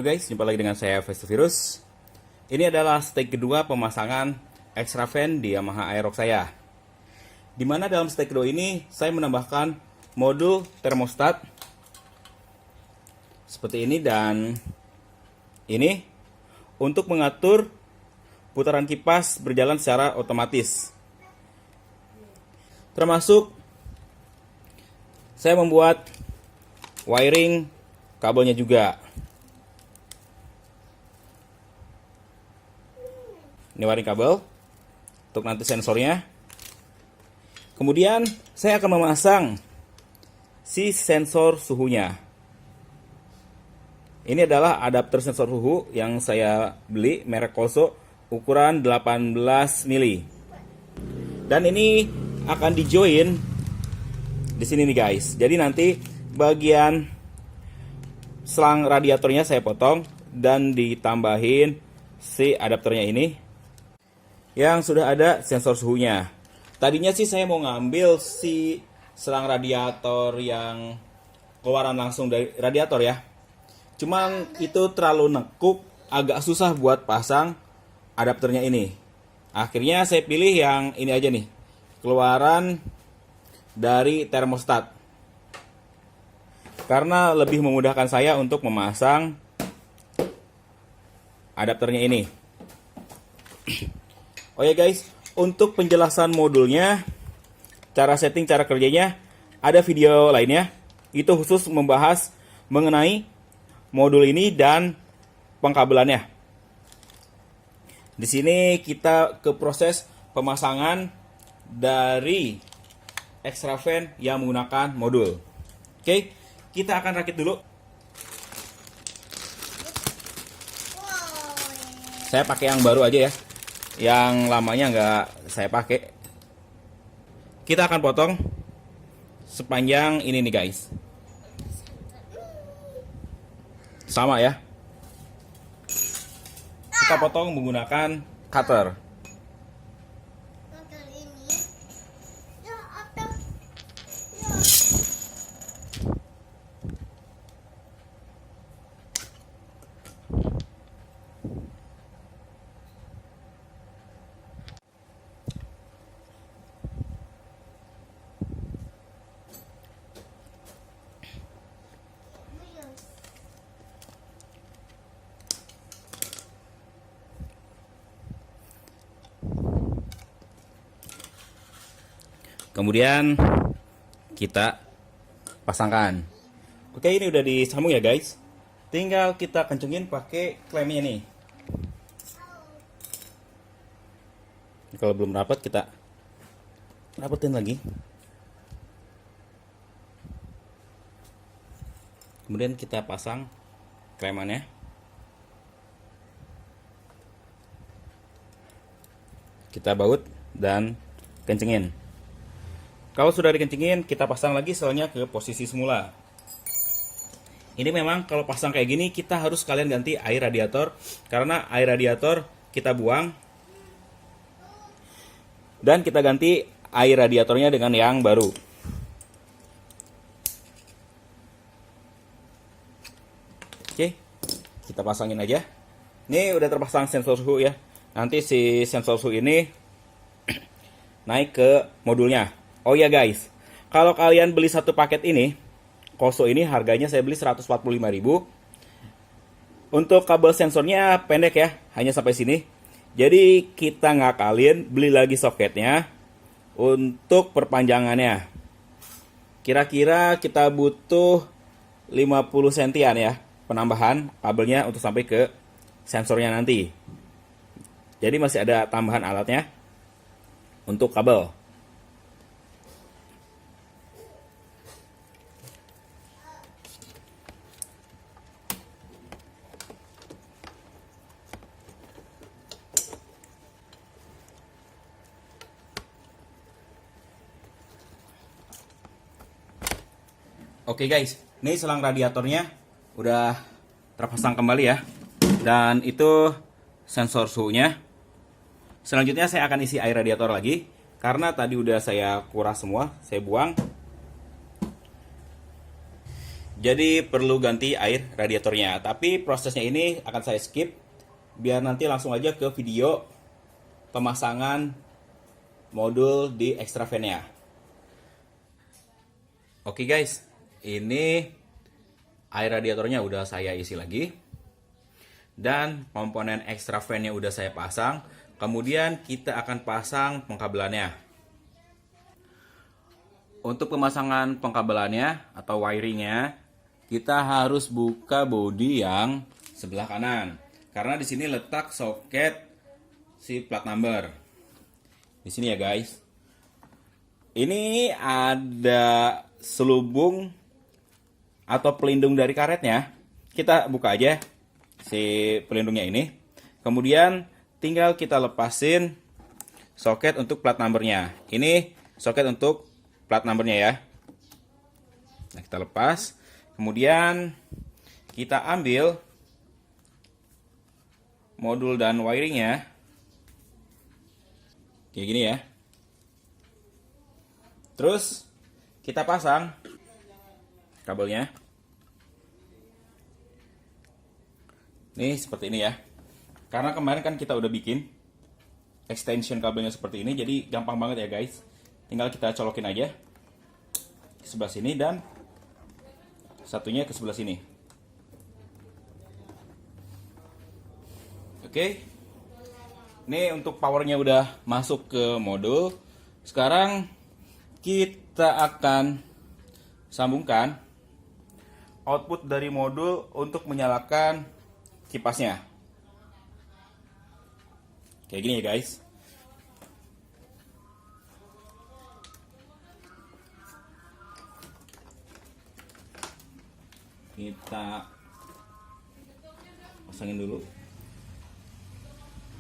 Halo guys, jumpa lagi dengan saya Face to Virus. Ini adalah stage kedua pemasangan extra fan di Yamaha Aerox saya. Dimana dalam stage kedua ini saya menambahkan modul termostat seperti ini dan ini untuk mengatur putaran kipas berjalan secara otomatis. Termasuk saya membuat wiring kabelnya juga. Ini wiring kabel untuk nanti sensornya. Kemudian saya akan memasang si sensor suhunya. Ini adalah adapter sensor suhu yang saya beli merek Koso ukuran 18 mili. Dan ini akan dijoin di sini nih guys. Jadi nanti bagian selang radiatornya saya potong dan ditambahin si adapternya ini yang sudah ada sensor suhunya. Tadinya sih saya mau ngambil si selang radiator yang keluaran langsung dari radiator ya. Cuman itu terlalu nekuk, agak susah buat pasang adapternya ini. Akhirnya saya pilih yang ini aja nih, keluaran dari termostat. Karena lebih memudahkan saya untuk memasang adapternya ini. Oh ya guys, untuk penjelasan modulnya, cara setting, cara kerjanya, ada video lainnya. Itu khusus membahas mengenai modul ini dan pengkabelannya. Di sini kita ke proses pemasangan dari extra fan yang menggunakan modul. Oke, kita akan rakit dulu. Saya pakai yang baru aja ya. Yang lamanya nggak saya pakai. Kita akan potong sepanjang ini nih guys. Sama ya. Kita potong menggunakan cutter. Kemudian kita pasangkan. Oke, ini udah disambung ya guys. Tinggal kita kencengin pakai klemnya nih. Kalau belum rapat kita rapetin lagi. Kemudian kita pasang klemannya. Kita baut dan kencengin. Kalau sudah dikencingin, kita pasang lagi selnya ke posisi semula. Ini memang kalau pasang kayak gini, kita harus kalian ganti air radiator. Karena air radiator kita buang. Dan kita ganti air radiatornya dengan yang baru. Oke, kita pasangin aja. Ini udah terpasang sensor suhu ya. Nanti si sensor suhu ini naik ke modulnya. Oh ya guys, kalau kalian beli satu paket ini, Koso ini harganya saya beli 145.000. Untuk kabel sensornya pendek ya, hanya sampai sini. Jadi kita ngakalin beli lagi soketnya untuk perpanjangannya. Kira-kira kita butuh 50 sentian ya, penambahan kabelnya untuk sampai ke sensornya nanti. Jadi masih ada tambahan alatnya untuk kabel. Oke guys, ini selang radiatornya udah terpasang kembali ya. Dan itu sensor suhunya. Selanjutnya saya akan isi air radiator lagi. Karena tadi udah saya kuras semua, saya buang. Jadi perlu ganti air radiatornya. Tapi prosesnya ini akan saya skip biar nanti langsung aja ke video pemasangan modul di extra fan-nya. Oke guys, ini air radiatornya udah saya isi lagi. Dan komponen extra fan-nya udah saya pasang. Kemudian kita akan pasang pengkabelannya. Untuk pemasangan pengkabelannya atau wiringnya, kita harus buka bodi yang sebelah kanan. Karena di sini letak soket si plat number. Di sini ya guys. Ini ada selubung atau pelindung dari karetnya. Kita buka aja si pelindungnya ini. Kemudian tinggal kita lepasin soket untuk plat numbernya. Ini soket untuk plat numbernya ya. Nah, kita lepas. Kemudian kita ambil modul dan wiringnya kayak gini ya. Terus kita pasang kabelnya. Nih seperti ini ya. Karena kemarin kan kita udah bikin extension kabelnya seperti ini, jadi gampang banget ya guys. Tinggal kita colokin aja ke sebelah sini dan satunya ke sebelah sini. Oke. Ini untuk powernya udah masuk ke modul. Sekarang kita akan sambungkan output dari modul untuk menyalakan kipasnya. Kayak gini ya guys. Kita pasangin dulu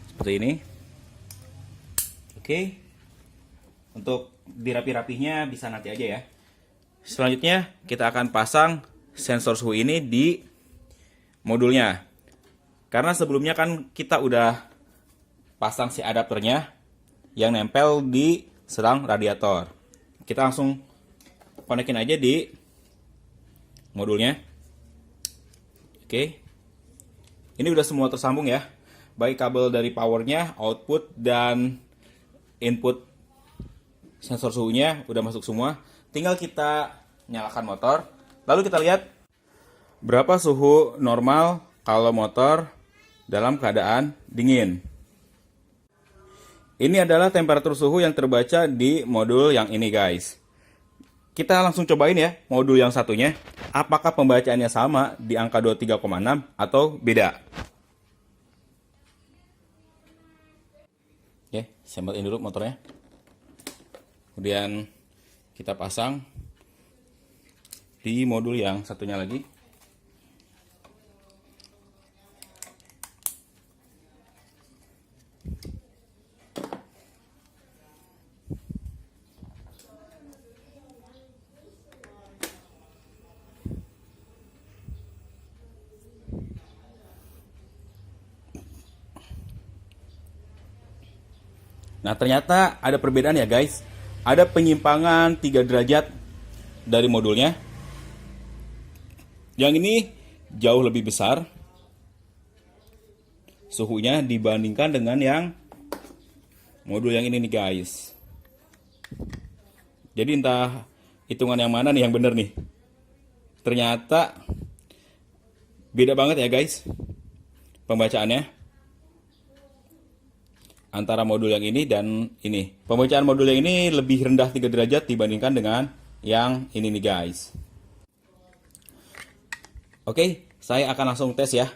seperti ini. Oke. Untuk dirapi-rapinya bisa nanti aja ya. Selanjutnya kita akan pasang sensor suhu ini di modulnya. Karena sebelumnya kan kita udah pasang si adapternya yang nempel di selang radiator. Kita langsung konekin aja di modulnya. Oke. Ini udah semua tersambung ya. Baik kabel dari powernya, output, dan input sensor suhunya udah masuk semua. Tinggal kita nyalakan motor. Lalu kita lihat berapa suhu normal kalau motor dalam keadaan dingin. Ini adalah temperatur suhu yang terbaca di modul yang ini guys. Kita langsung cobain ya modul yang satunya. Apakah pembacaannya sama di angka 23,6 atau beda? Oke, sampelin dulu motornya. Kemudian kita pasang di modul yang satunya lagi. Nah, ternyata ada perbedaan ya guys. Ada penyimpangan 3 derajat dari modulnya. Yang ini jauh lebih besar suhunya dibandingkan dengan yang modul yang ini nih guys. Jadi entah hitungan yang mana nih yang bener nih. Ternyata beda banget ya guys pembacaannya antara modul yang ini dan ini. Pembacaan modul yang ini lebih rendah 3 derajat dibandingkan dengan yang ini nih guys. Oke, saya akan langsung tes ya.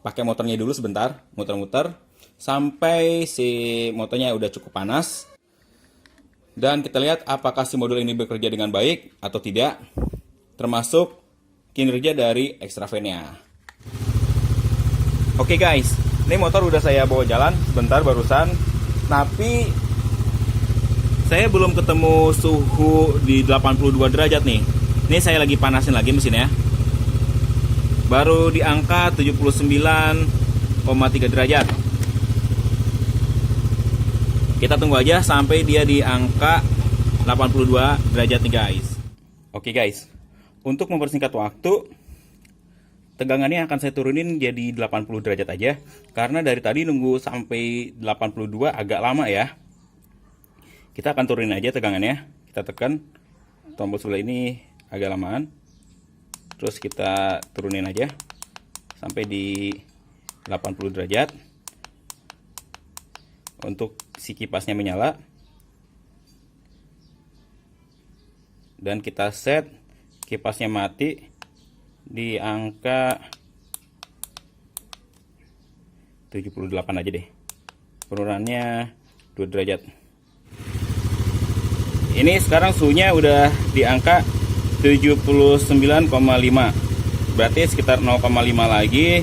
Pakai motornya dulu sebentar, muter-muter sampai si motornya udah cukup panas. Dan kita lihat apakah si modul ini bekerja dengan baik atau tidak, termasuk kinerja dari extra fan-nya. Oke guys, ini motor udah saya bawa jalan sebentar barusan, tapi saya belum ketemu suhu di 82 derajat nih. Ini saya lagi panasin lagi mesinnya. Baru di angka 79,3 derajat. Kita tunggu aja sampai dia di angka 82 derajat nih guys. Oke guys, Untuk mempersingkat waktu, tegangannya akan saya turunin jadi 80 derajat aja, karena dari tadi nunggu sampai 82 agak lama ya. Kita akan turunin aja tegangannya. Kita tekan tombol sebelah ini agak lamaan, terus kita turunin aja sampai di 80 derajat untuk si kipasnya menyala, dan kita set kipasnya mati di angka 78 aja deh, penurunannya 2 derajat. Ini sekarang suhunya udah di angka 79,5, berarti sekitar 0,5 lagi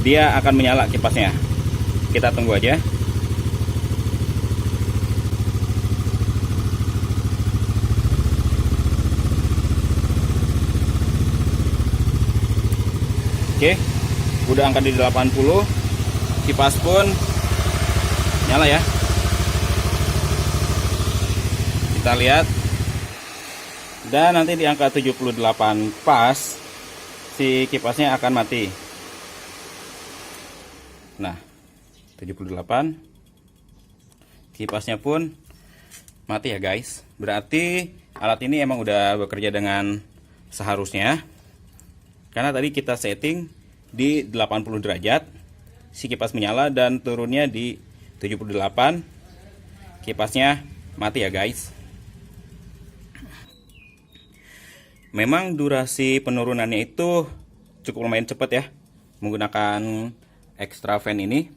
dia akan menyala kipasnya. Kita tunggu aja. Oke, udah angka di 80, kipas pun nyala ya. Kita lihat, dan nanti di angka 78 pas si kipasnya akan mati. Nah, 78, kipasnya pun mati ya guys. Berarti alat ini emang udah bekerja dengan seharusnya, karena tadi kita setting di 80 derajat, si kipas menyala dan turunnya di 78, kipasnya mati ya guys. Memang durasi penurunannya itu cukup lumayan cepat ya, menggunakan extra fan ini.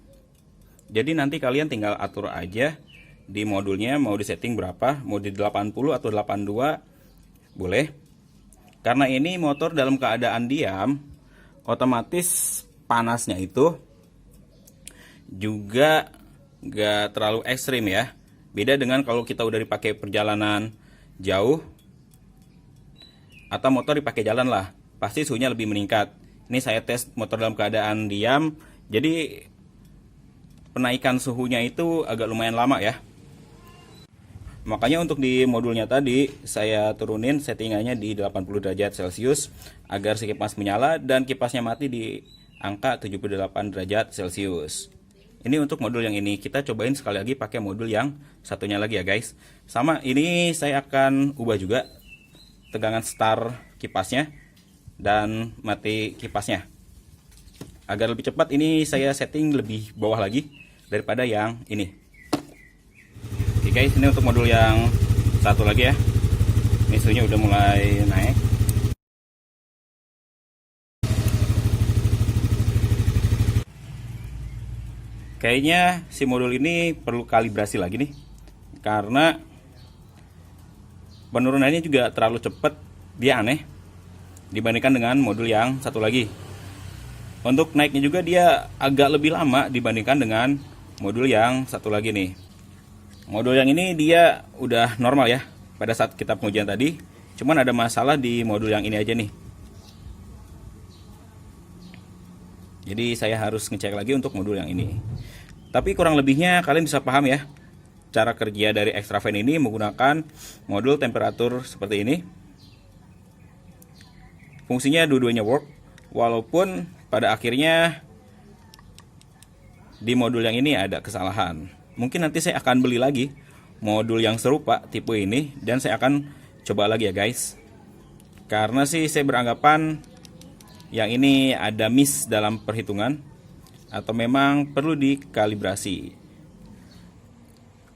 Jadi nanti kalian tinggal atur aja di modulnya, mau disetting berapa, mau di 80 atau 82 boleh. Karena ini motor dalam keadaan diam, otomatis panasnya itu juga gak terlalu ekstrim ya. Beda dengan kalau kita udah dipakai perjalanan jauh atau motor dipakai jalan lah, pasti suhunya lebih meningkat. Ini saya tes motor dalam keadaan diam, jadi penaikan suhunya itu agak lumayan lama ya. Makanya untuk di modulnya tadi saya turunin settingannya di 80 derajat Celcius agar si kipas menyala dan kipasnya mati di angka 78 derajat Celcius. Ini untuk modul yang ini. Kita cobain sekali lagi pakai modul yang satunya lagi ya guys. Sama, ini saya akan ubah juga tegangan start kipasnya dan mati kipasnya. Agar lebih cepat, ini saya setting lebih bawah lagi daripada yang ini. Oke guys, ini untuk modul yang satu lagi ya. Ini suhunya udah mulai naik. Kayaknya si modul ini perlu kalibrasi lagi nih, karena penurunannya juga terlalu cepat, dia aneh dibandingkan dengan modul yang satu lagi. Untuk naiknya juga dia agak lebih lama dibandingkan dengan modul yang satu lagi nih. Modul yang ini dia udah normal ya pada saat kita pengujian tadi, cuman ada masalah di modul yang ini aja nih. Jadi saya harus ngecek lagi untuk modul yang ini. Tapi kurang lebihnya kalian bisa paham ya cara kerja dari extra fan ini menggunakan modul temperatur seperti ini. Fungsinya dua-duanya work, walaupun pada akhirnya di modul yang ini ada kesalahan. Mungkin nanti saya akan beli lagi modul yang serupa tipe ini dan saya akan coba lagi ya guys. Karena sih saya beranggapan yang ini ada miss dalam perhitungan atau memang perlu dikalibrasi.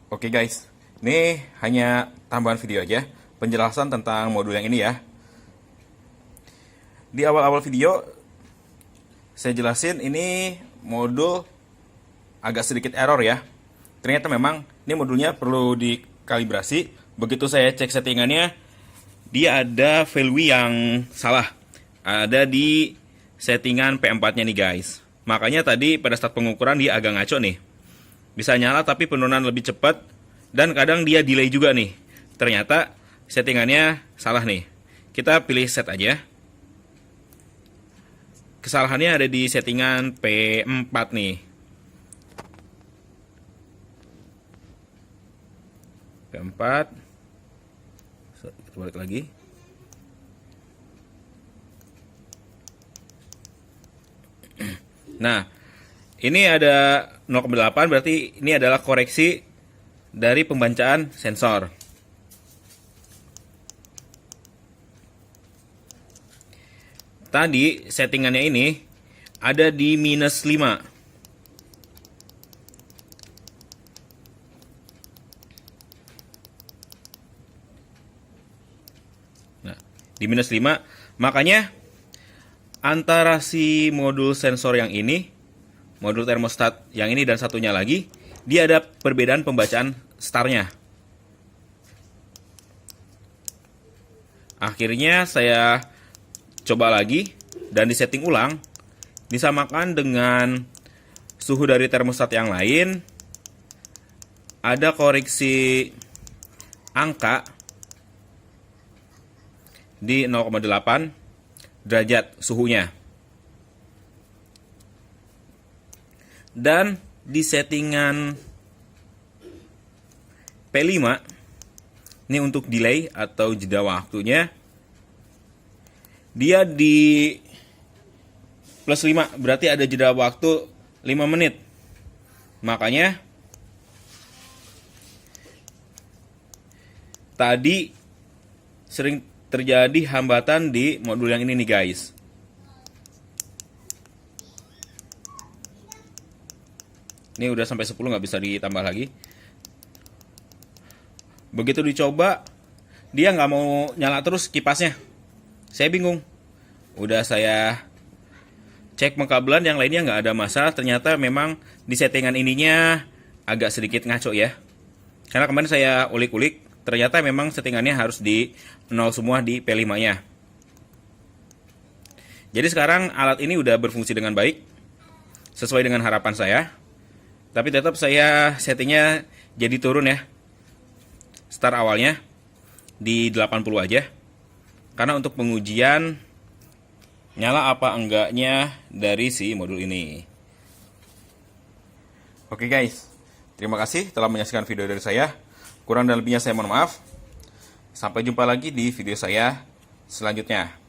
Oke guys, ini hanya tambahan video aja penjelasan tentang modul yang ini ya. Di awal-awal video saya jelasin ini modul agak sedikit error ya. Ternyata memang ini modulnya perlu dikalibrasi. Begitu saya cek settingannya, dia ada value yang salah. Ada di settingan P4-nya nih guys. Makanya tadi pada saat pengukuran dia agak ngaco nih. Bisa nyala tapi penurunan lebih cepat dan kadang dia delay juga nih. Ternyata settingannya salah nih. Kita pilih set aja. Kesalahannya ada di settingan P4 nih. P4. Kita balik lagi. Nah, ini ada 0,8, berarti ini adalah koreksi dari pembacaan sensor. Tadi settingannya ini ada di -5. Nah, di -5, makanya antara si modul sensor yang ini, modul termostat yang ini dan satunya lagi, dia ada perbedaan pembacaan startnya. Akhirnya saya coba lagi dan disetting ulang, disamakan dengan suhu dari termostat yang lain, ada koreksi angka di 0,8 derajat suhunya. Dan di settingan P5, ini untuk delay atau jeda waktunya, dia di +5, berarti ada jeda waktu 5 menit. Makanya tadi sering terjadi hambatan di modul yang ini nih guys. Ini udah sampai 10, nggak bisa ditambah lagi. Begitu dicoba, dia nggak mau nyala terus kipasnya. Saya bingung. Udah saya cek pengkabelan yang lainnya nggak ada masalah. Ternyata memang di settingan ininya agak sedikit ngaco ya. Karena kemarin saya ulik-ulik, ternyata memang settingannya harus di 0 semua di P5-nya. Jadi sekarang alat ini udah berfungsi dengan baik, sesuai dengan harapan saya. Tapi tetap saya settingnya jadi turun ya. Start awalnya di 80 aja. Karena untuk pengujian nyala apa enggaknya dari si modul ini. Oke guys, terima kasih telah menyaksikan video dari saya. Kurang dan lebihnya saya mohon maaf. Sampai jumpa lagi di video saya selanjutnya.